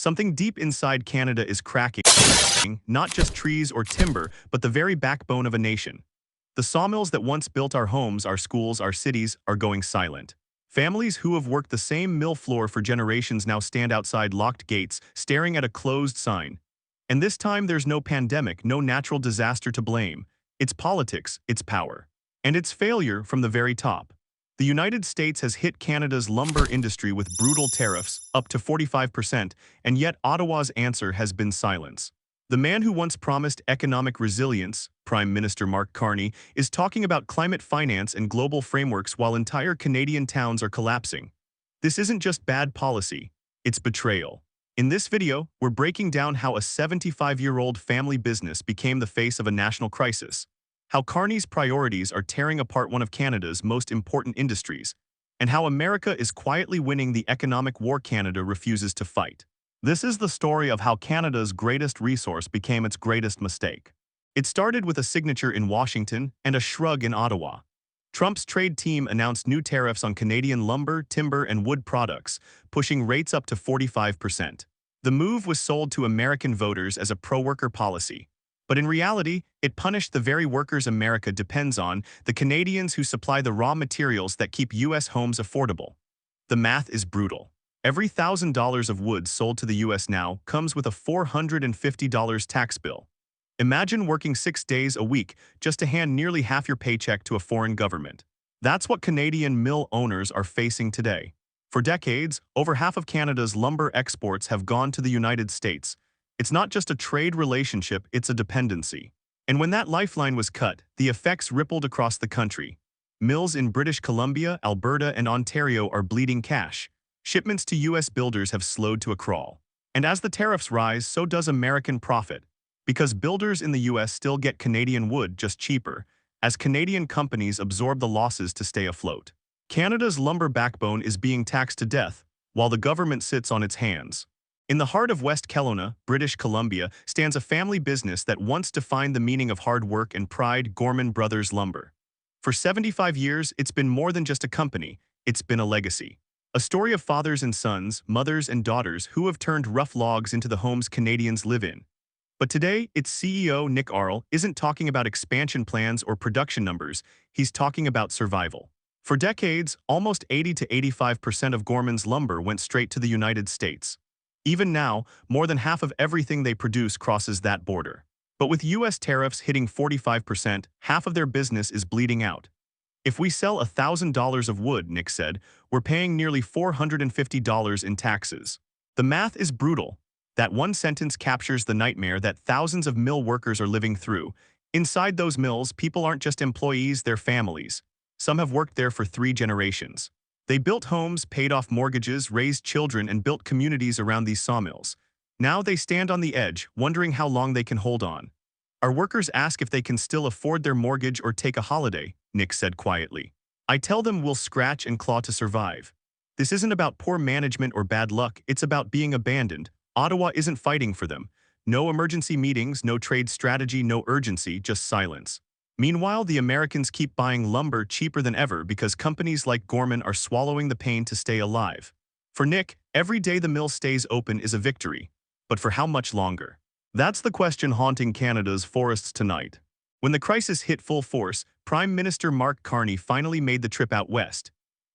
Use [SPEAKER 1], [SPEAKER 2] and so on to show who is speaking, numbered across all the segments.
[SPEAKER 1] Something deep inside Canada is cracking, not just trees or timber, but the very backbone of a nation. The sawmills that once built our homes, our schools, our cities are going silent. Families who have worked the same mill floor for generations now stand outside locked gates, staring at a closed sign. And this time there's no pandemic, no natural disaster to blame. It's politics, it's power. And it's failure from the very top. The United States has hit Canada's lumber industry with brutal tariffs, up to 45%, and yet Ottawa's answer has been silence. The man who once promised economic resilience, Prime Minister Mark Carney, is talking about climate finance and global frameworks while entire Canadian towns are collapsing. This isn't just bad policy, it's betrayal. In this video, we're breaking down how a 75-year-old family business became the face of a national crisis, how Carney's priorities are tearing apart one of Canada's most important industries, and how America is quietly winning the economic war Canada refuses to fight. This is the story of how Canada's greatest resource became its greatest mistake. It started with a signature in Washington and a shrug in Ottawa. Trump's trade team announced new tariffs on Canadian lumber, timber, and wood products, pushing rates up to 45%. The move was sold to American voters as a pro-worker policy. But in reality, it punished the very workers America depends on, the Canadians who supply the raw materials that keep U.S. homes affordable. The math is brutal. Every $1,000 of wood sold to the U.S. now comes with a $450 tax bill. Imagine working 6 days a week just to hand nearly half your paycheck to a foreign government. That's what Canadian mill owners are facing today. For decades, over half of Canada's lumber exports have gone to the United States. It's not just a trade relationship, it's a dependency. And when that lifeline was cut, the effects rippled across the country. Mills in British Columbia, Alberta, and Ontario are bleeding cash. Shipments to U.S. builders have slowed to a crawl. And as the tariffs rise, so does American profit. Because builders in the U.S. still get Canadian wood just cheaper, as Canadian companies absorb the losses to stay afloat. Canada's lumber backbone is being taxed to death, while the government sits on its hands. In the heart of West Kelowna, British Columbia, stands a family business that once defined the meaning of hard work and pride, Gorman Brothers Lumber. For 75 years, it's been more than just a company, it's been a legacy. A story of fathers and sons, mothers and daughters who have turned rough logs into the homes Canadians live in. But today, its CEO, Nick Arl, isn't talking about expansion plans or production numbers, he's talking about survival. For decades, almost 80 to 85% of Gorman's lumber went straight to the United States. Even now, more than half of everything they produce crosses that border. But with U.S. tariffs hitting 45%, half of their business is bleeding out. If we sell $1,000 of wood, Nick said, we're paying nearly $450 in taxes. The math is brutal. That one sentence captures the nightmare that thousands of mill workers are living through. Inside those mills, people aren't just employees, they're families. Some have worked there for 3 generations. They built homes, paid off mortgages, raised children, and built communities around these sawmills. Now they stand on the edge, wondering how long they can hold on. Our workers ask if they can still afford their mortgage or take a holiday, Nick said quietly. I tell them we'll scratch and claw to survive. This isn't about poor management or bad luck, it's about being abandoned. Ottawa isn't fighting for them. No emergency meetings, no trade strategy, no urgency, just silence. Meanwhile, the Americans keep buying lumber cheaper than ever because companies like Gorman are swallowing the pain to stay alive. For Nick, every day the mill stays open is a victory. But for how much longer? That's the question haunting Canada's forests tonight. When the crisis hit full force, Prime Minister Mark Carney finally made the trip out west.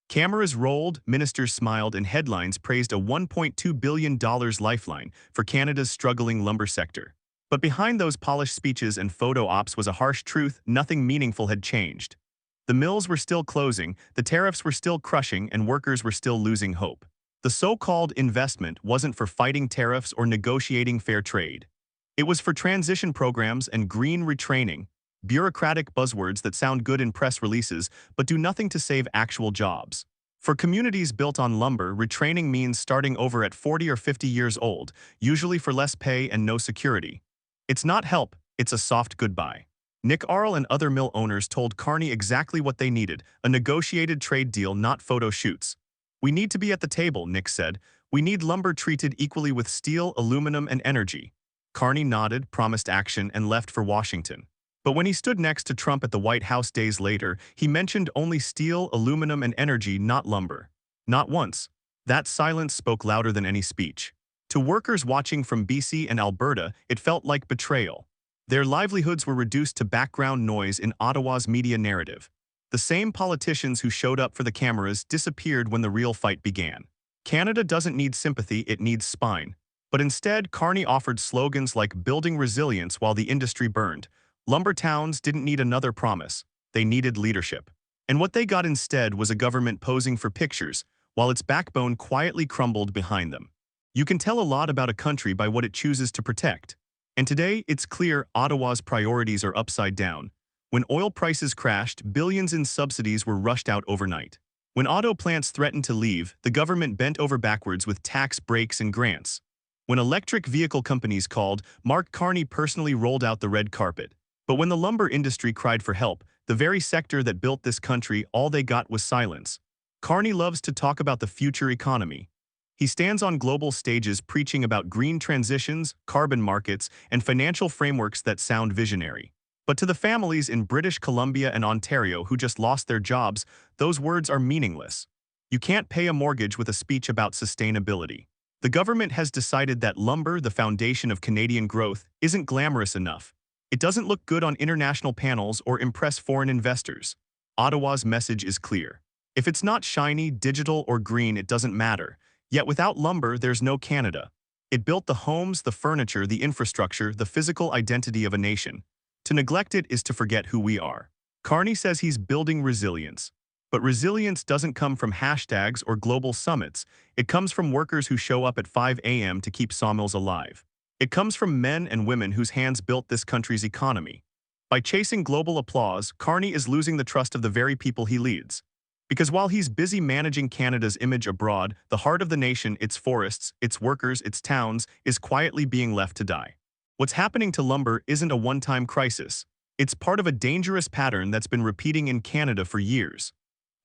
[SPEAKER 1] Cameras rolled, ministers smiled, and headlines praised a $1.2 billion lifeline for Canada's struggling lumber sector. But behind those polished speeches and photo ops was a harsh truth: nothing meaningful had changed. The mills were still closing, the tariffs were still crushing, and workers were still losing hope. The so-called investment wasn't for fighting tariffs or negotiating fair trade. It was for transition programs and green retraining, bureaucratic buzzwords that sound good in press releases but do nothing to save actual jobs. For communities built on lumber, retraining means starting over at 40 or 50 years old, usually for less pay and no security. It's not help, it's a soft goodbye. Nick Arl and other mill owners told Carney exactly what they needed: a negotiated trade deal, not photo shoots. We need to be at the table, Nick said. We need lumber treated equally with steel, aluminum, and energy. Carney nodded, promised action, and left for Washington. But when he stood next to Trump at the White House days later, he mentioned only steel, aluminum, and energy, not lumber. Not once. That silence spoke louder than any speech. To workers watching from BC and Alberta, it felt like betrayal. Their livelihoods were reduced to background noise in Ottawa's media narrative. The same politicians who showed up for the cameras disappeared when the real fight began. Canada doesn't need sympathy, it needs spine. But instead, Carney offered slogans like building resilience while the industry burned. Lumber towns didn't need another promise. They needed leadership. And what they got instead was a government posing for pictures, while its backbone quietly crumbled behind them. You can tell a lot about a country by what it chooses to protect. And today, it's clear Ottawa's priorities are upside down. When oil prices crashed, billions in subsidies were rushed out overnight. When auto plants threatened to leave, the government bent over backwards with tax breaks and grants. When electric vehicle companies called, Mark Carney personally rolled out the red carpet. But when the lumber industry cried for help, the very sector that built this country, all they got was silence. Carney loves to talk about the future economy. He stands on global stages preaching about green transitions, carbon markets, and financial frameworks that sound visionary. But to the families in British Columbia and Ontario who just lost their jobs, those words are meaningless. You can't pay a mortgage with a speech about sustainability. The government has decided that lumber, the foundation of Canadian growth, isn't glamorous enough. It doesn't look good on international panels or impress foreign investors. Ottawa's message is clear. If it's not shiny, digital, or green, it doesn't matter. Yet without lumber, there's no Canada. It built the homes, the furniture, the infrastructure, the physical identity of a nation. To neglect it is to forget who we are. Carney says he's building resilience. But resilience doesn't come from hashtags or global summits. It comes from workers who show up at 5 a.m. to keep sawmills alive. It comes from men and women whose hands built this country's economy. By chasing global applause, Carney is losing the trust of the very people he leads. Because while he's busy managing Canada's image abroad, the heart of the nation, its forests, its workers, its towns, is quietly being left to die. What's happening to lumber isn't a one-time crisis. It's part of a dangerous pattern that's been repeating in Canada for years.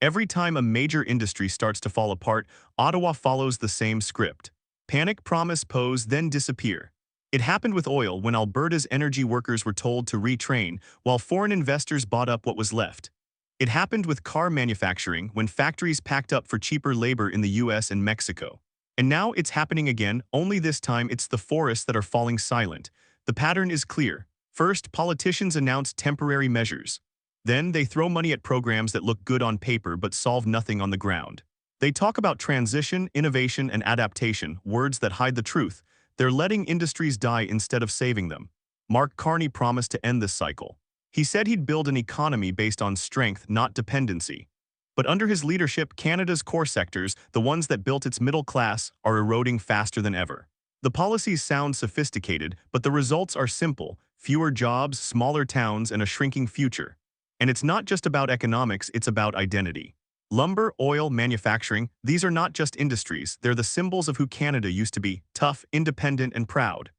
[SPEAKER 1] Every time a major industry starts to fall apart, Ottawa follows the same script. Panic, promise, pose, then disappear. It happened with oil when Alberta's energy workers were told to retrain, while foreign investors bought up what was left. It happened with car manufacturing when factories packed up for cheaper labor in the US and Mexico. And now it's happening again, only this time it's the forests that are falling silent. The pattern is clear. First, politicians announce temporary measures. Then they throw money at programs that look good on paper but solve nothing on the ground. They talk about transition, innovation, and adaptation, words that hide the truth. They're letting industries die instead of saving them. Mark Carney promised to end this cycle. He said he'd build an economy based on strength, not dependency. But under his leadership, Canada's core sectors, the ones that built its middle class, are eroding faster than ever. The policies sound sophisticated, but the results are simple: fewer jobs, smaller towns, and a shrinking future. And it's not just about economics, it's about identity. Lumber, oil, manufacturing, these are not just industries, they're the symbols of who Canada used to be: tough, independent, and proud.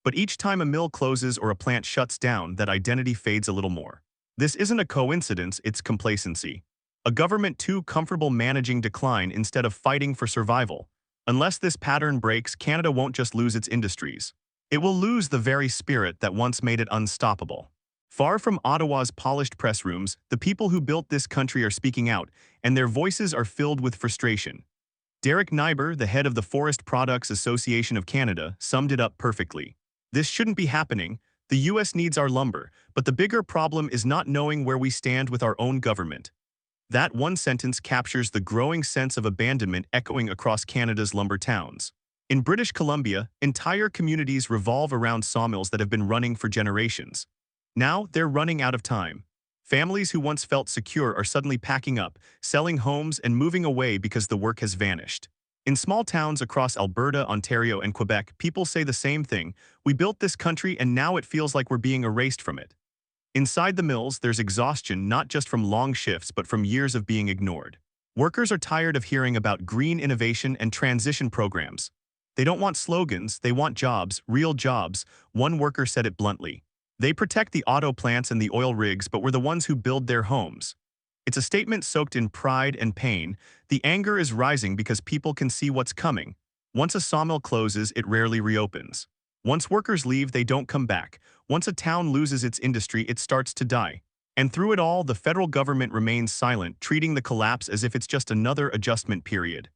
[SPEAKER 1] But each time a mill closes or a plant shuts down, that identity fades a little more. This isn't a coincidence, it's complacency. A government too comfortable managing decline instead of fighting for survival. Unless this pattern breaks, Canada won't just lose its industries. It will lose the very spirit that once made it unstoppable. Far from Ottawa's polished press rooms, the people who built this country are speaking out, and their voices are filled with frustration. Derek Nyber, the head of the Forest Products Association of Canada, summed it up perfectly. This shouldn't be happening. The US needs our lumber, but the bigger problem is not knowing where we stand with our own government. That one sentence captures the growing sense of abandonment echoing across Canada's lumber towns. In British Columbia, entire communities revolve around sawmills that have been running for generations. Now, they're running out of time. Families who once felt secure are suddenly packing up, selling homes, and moving away because the work has vanished. In small towns across Alberta, Ontario, and Quebec, people say the same thing: we built this country and now it feels like we're being erased from it. Inside the mills, there's exhaustion not just from long shifts but from years of being ignored. Workers are tired of hearing about green innovation and transition programs. They don't want slogans, they want jobs, real jobs. One worker said it bluntly. They protect the auto plants and the oil rigs, but we're the ones who build their homes. It's a statement soaked in pride and pain. The anger is rising because people can see what's coming. Once a sawmill closes, it rarely reopens. Once workers leave, they don't come back. Once a town loses its industry, it starts to die. And through it all, the federal government remains silent, treating the collapse as if it's just another adjustment period.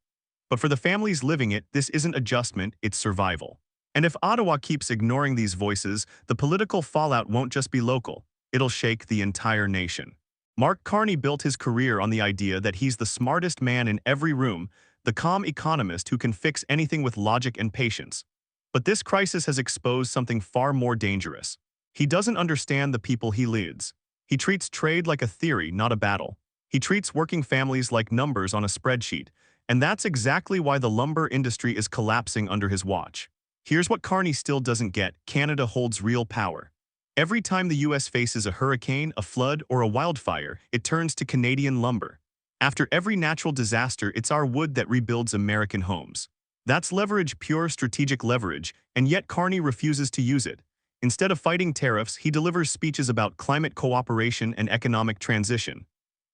[SPEAKER 1] But for the families living it, this isn't adjustment, it's survival. And if Ottawa keeps ignoring these voices, the political fallout won't just be local, it'll shake the entire nation. Mark Carney built his career on the idea that he's the smartest man in every room, the calm economist who can fix anything with logic and patience. But this crisis has exposed something far more dangerous. He doesn't understand the people he leads. He treats trade like a theory, not a battle. He treats working families like numbers on a spreadsheet, and that's exactly why the lumber industry is collapsing under his watch. Here's what Carney still doesn't get: Canada holds real power. Every time the US faces a hurricane, a flood, or a wildfire, it turns to Canadian lumber. After every natural disaster, it's our wood that rebuilds American homes. That's leverage, pure strategic leverage, and yet Carney refuses to use it. Instead of fighting tariffs, he delivers speeches about climate cooperation and economic transition.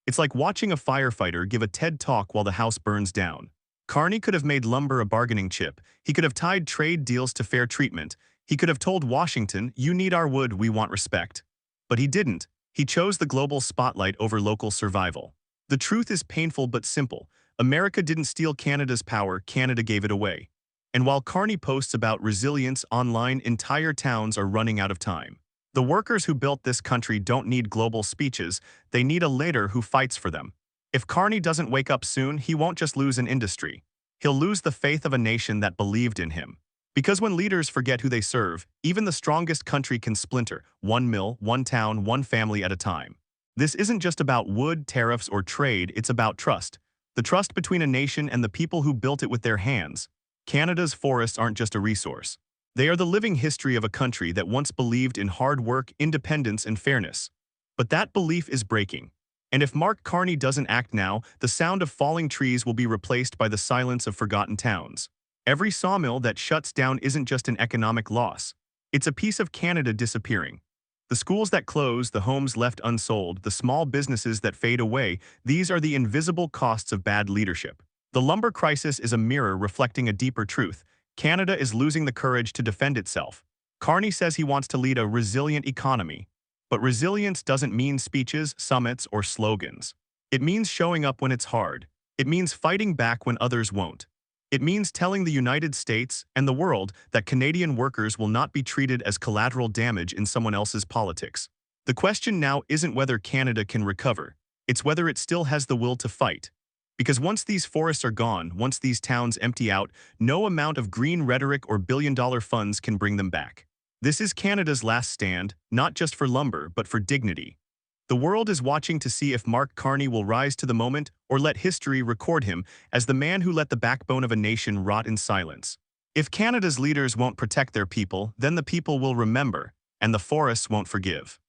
[SPEAKER 1] It's like watching a firefighter give a TED talk while the house burns down. Carney could have made lumber a bargaining chip. He could have tied trade deals to fair treatment. He could have told Washington, "You need our wood, we want respect." But he didn't. He chose the global spotlight over local survival. The truth is painful but simple. America didn't steal Canada's power, Canada gave it away. And while Carney posts about resilience online, entire towns are running out of time. The workers who built this country don't need global speeches, they need a leader who fights for them. If Carney doesn't wake up soon, he won't just lose an industry. He'll lose the faith of a nation that believed in him. Because when leaders forget who they serve, even the strongest country can splinter, one mill, one town, one family at a time. This isn't just about wood, tariffs, or trade, it's about trust. The trust between a nation and the people who built it with their hands. Canada's forests aren't just a resource. They are the living history of a country that once believed in hard work, independence, and fairness. But that belief is breaking. And if Mark Carney doesn't act now, the sound of falling trees will be replaced by the silence of forgotten towns. Every sawmill that shuts down isn't just an economic loss. It's a piece of Canada disappearing. The schools that close, the homes left unsold, the small businesses that fade away, these are the invisible costs of bad leadership. The lumber crisis is a mirror reflecting a deeper truth. Canada is losing the courage to defend itself. Carney says he wants to lead a resilient economy. But resilience doesn't mean speeches, summits, or slogans. It means showing up when it's hard. It means fighting back when others won't. It means telling the United States and the world that Canadian workers will not be treated as collateral damage in someone else's politics. The question now isn't whether Canada can recover. It's whether it still has the will to fight. Because once these forests are gone, once these towns empty out, no amount of green rhetoric or billion-dollar funds can bring them back. This is Canada's last stand, not just for lumber, but for dignity. The world is watching to see if Mark Carney will rise to the moment or let history record him as the man who let the backbone of a nation rot in silence. If Canada's leaders won't protect their people, then the people will remember, and the forests won't forgive.